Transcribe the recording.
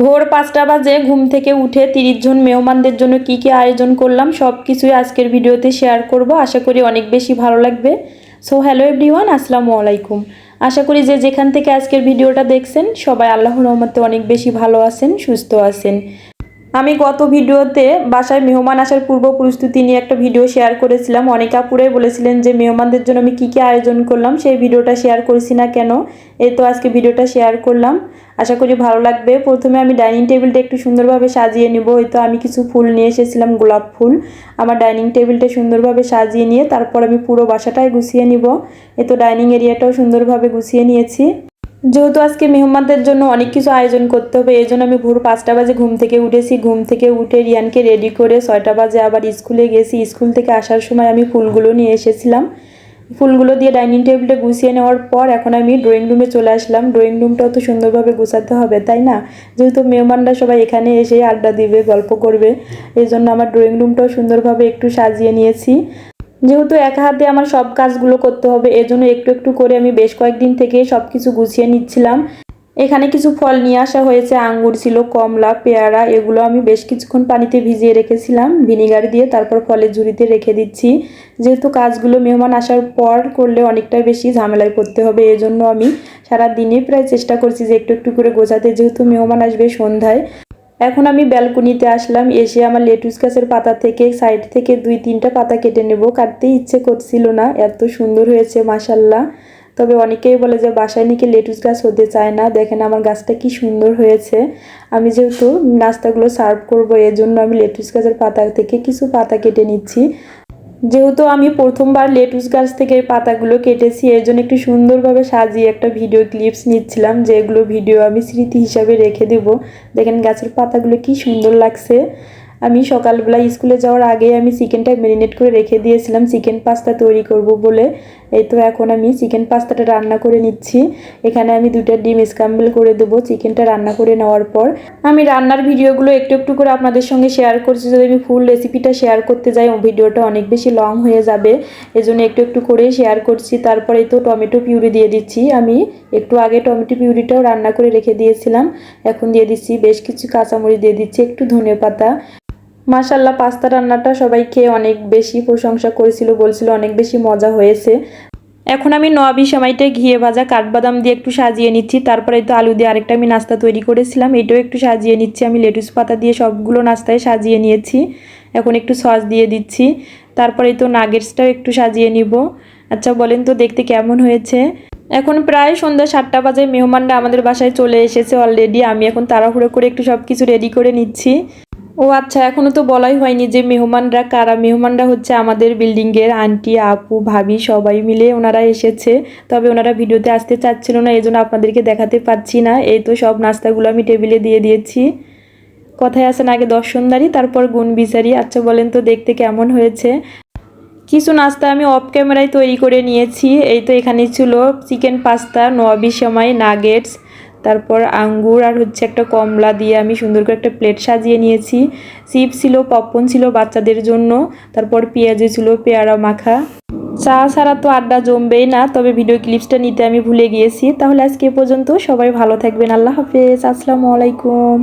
ভোর ৫টা বাজে ঘুম থেকে উঠে ৩০ জন মেহমানদের জন্য কি কি আয়োজন করলাম সব কিছুই আজকের ভিডিওতে শেয়ার করব। আশা করি অনেক বেশি ভালো লাগবে। সো হ্যালো এভরিওয়ান, আসসালামু আলাইকুম। আশা করি যে যেখান থেকে আজকের ভিডিওটা দেখছেন সবাই আল্লাহর রহমতে অনেক বেশি ভালো আছেন, সুস্থ আছেন। আমি গত ভিডিওতে বাসায় মেহমান আসার পূর্ব প্রস্তুতি নিয়ে একটা ভিডিও শেয়ার করেছিলাম। অনেক আপুরাই বলেছিলেন যে মেহমানদের জন্য আমি কী কী আয়োজন করলাম, সেই ভিডিওটা শেয়ার করেছি না কেন। এই তো আজকে ভিডিওটা শেয়ার করলাম, আশা করি ভালো লাগবে। প্রথমে আমি ডাইনিং টেবিলটা একটু সুন্দরভাবে সাজিয়ে নিব। এই তো আমি কিছু ফুল নিয়ে এসেছিলাম, গোলাপ ফুল। আমার ডাইনিং টেবিলটা সুন্দরভাবে সাজিয়ে নিয়ে তারপর আমি পুরো বাসাটাই গুছিয়ে নিব। এই তো ডাইনিং এরিয়াটাও সুন্দরভাবে গুছিয়ে নিয়েছি। যেহেতু আজকে মেহমানদের জন্য অনেক কিছু আয়োজন করতে হবে, এই জন্য আমি ভোর ৫টা বাজে ঘুম থেকে উঠেছি। ঘুম থেকে উঠে রিয়ানকে রেডি করে ৬টা বাজে আবার স্কুলে গেছি। স্কুল থেকে আসার সময় আমি ফুলগুলো নিয়ে এসেছিলাম। ফুলগুলো দিয়ে ডাইনিং টেবিলটা গুছিয়ে নেওয়ার পর এখন আমি ড্রয়িং রুমে চলে আসলাম। ড্রয়িং রুমটাও তো সুন্দরভাবে গুছাতে হবে, তাই না? যেহেতু মেহমানরা সবাই এখানে এসে আড্ডা দিবে, গল্প করবে, এই জন্য আমার ড্রয়িং রুমটাও সুন্দরভাবে একটু সাজিয়ে নিয়েছি। যেহেতু একা হাতে আমার সব কাজগুলো করতে হবে, এজন্য একটু একটু করে আমি বেশ কয়েকদিন থেকে সব কিছু গুছিয়ে নিচ্ছিলাম। এখানে কিছু ফল নিয়ে আসা হয়েছে, আঙ্গুর ছিল, কমলা, পেয়ারা, এগুলো আমি বেশ কিছুক্ষণ পানিতে ভিজিয়ে রেখেছিলাম ভিনিগার দিয়ে, তারপর ফলের ঝুড়িতে রেখে দিচ্ছি। যেহেতু কাজগুলো মেহমান আসার পর করলে অনেকটা বেশি ঝামেলায় পড়তে হবে, এজন্য আমি সারা দিনই প্রায় চেষ্টা করছি যে একটু একটু করে গোছাতে, যেহেতু মেহমান আসবে সন্ধ্যায়। এখন আমি ব্যালকনিতে আসলাম। এসে আমার লেটুস গাছের পাতা থেকে সাইড থেকে ২-৩টা পাতা কেটে নেব। কাটতে ইচ্ছে করছিল না, এত সুন্দর হয়েছে মাশাল্লাহ। তবে অনেকেই বলে যে বাসায় নাকি লেটুস গাছ হতে চায় না। দেখেন আমার গাছটা কি সুন্দর হয়েছে। আমি যেহেতু নাস্তাগুলো সার্ভ করব, এজন্য আমি লেটুস গাছের পাতা থেকে কিছু পাতা কেটে নিচ্ছি। যেহেতু আমি প্রথমবার লেটুস গাছ থেকে এই পাতাগুলো কেটেছি, এর জন্য একটু সুন্দরভাবে সাজিয়ে একটা ভিডিও ক্লিপস নিচ্ছিলাম, যেগুলো ভিডিও আমি স্মৃতি হিসাবে রেখে দেব। দেখেন গাছের পাতাগুলো কি সুন্দর লাগছে। আমি সকালবেলা স্কুলে যাওয়ার আগে আমি চিকেনটা ম্যারিনেট করে রেখে দিয়েছিলাম চিকেন পাস্তা তৈরি করব বলে। এই তো এখন আমি চিকেন পাস্তাটা রান্না করে নিচ্ছি। এখানে আমি 2টা ডিম স্ক্র্যাম্বল করে দেবো চিকেনটা রান্না করে নেওয়ার পর। আমি রান্নার ভিডিওগুলো একটু একটু করে আপনাদের সঙ্গে শেয়ার করছি। যদি আমি ফুল রেসিপিটা শেয়ার করতে যাই ভিডিওটা অনেক বেশি লং হয়ে যাবে, এজন্য একটু একটু করে শেয়ার করছি। তারপরে তো টমেটো পিউরি দিয়ে দিচ্ছি। আমি একটু আগে টমেটো পিউরিটাও রান্না করে রেখে দিয়েছিলাম। এখন দিয়ে দিচ্ছি বেশ কিছু কাঁচামরিচ, দিয়ে দিচ্ছি একটু ধনেপাতা। মাশাল্লাহ, পাস্তা রান্নাটা সবাই খেয়ে অনেক বেশি প্রশংসা করেছিল, বলছিল অনেক বেশি মজা হয়েছে। এখন আমি নবী সময়টায় ঘিয়ে ভাজা কাঠবাদাম দিয়ে একটু সাজিয়ে নিচ্ছি। তারপরে তো আলু দিয়ে আরেকটা আমি নাস্তা তৈরি করেছিলাম, এটাও একটু সাজিয়ে নিচ্ছি। আমি লেটুস পাতা দিয়ে সবগুলো নাস্তায় সাজিয়ে নিয়েছি। এখন একটু সস দিয়ে দিচ্ছি। তারপরে তো নাগেটসটাও একটু সাজিয়ে নিব। আচ্ছা বলেন তো দেখতে কেমন হয়েছে? এখন প্রায় সন্ধ্যা 7টা বাজে, মেহমানরা আমাদের বাসায় চলে এসেছে অলরেডি। আমি এখন তাড়াহুড়ো করে একটু সব কিছু রেডি করে নিচ্ছি। ও আচ্ছা, এখনও তো বলাই হয়নি যে মেহমানরা কারা। মেহমানরা হচ্ছে আমাদের বিল্ডিংয়ের আন্টি, আপু, ভাবি সবাই মিলে ওনারা এসেছে। তবে ওনারা ভিডিওতে আসতে চাচ্ছিল না, এই জন্য আপনাদেরকে দেখাতে পাচ্ছি না। এই তো সব নাস্তাগুলো আমি টেবিলে দিয়ে দিয়েছি। কথায় আসেন আগে দর্শনদারি তারপর গুণ বিচারি। আচ্ছা বলেন তো দেখতে কেমন হয়েছে? কিছু নাস্তা আমি অফ ক্যামেরায় তৈরি করে নিয়েছি। এই তো এখানে ছিল চিকেন পাস্তা, নবী সেমাই, নাগেটস, তারপর আঙ্গুর আর হচ্ছে একটা কমলা দিয়ে আমি সুন্দর করে একটা প্লেট সাজিয়ে নিয়েছি। চিপস ছিল, পপকর্ন ছিল বাচ্চাদের জন্য, তারপর পেঁয়াজি ছিল, পেয়ারা মাখা। চা ছাড়া তো আড্ডা জমবেই না। তবে ভিডিও ক্লিপসটা নিতে আমি ভুলে গিয়েছি। তাহলে আজকে এ পর্যন্ত, সবাই ভালো থাকবেন। আল্লাহ হাফেজ, আসসালামু আলাইকুম।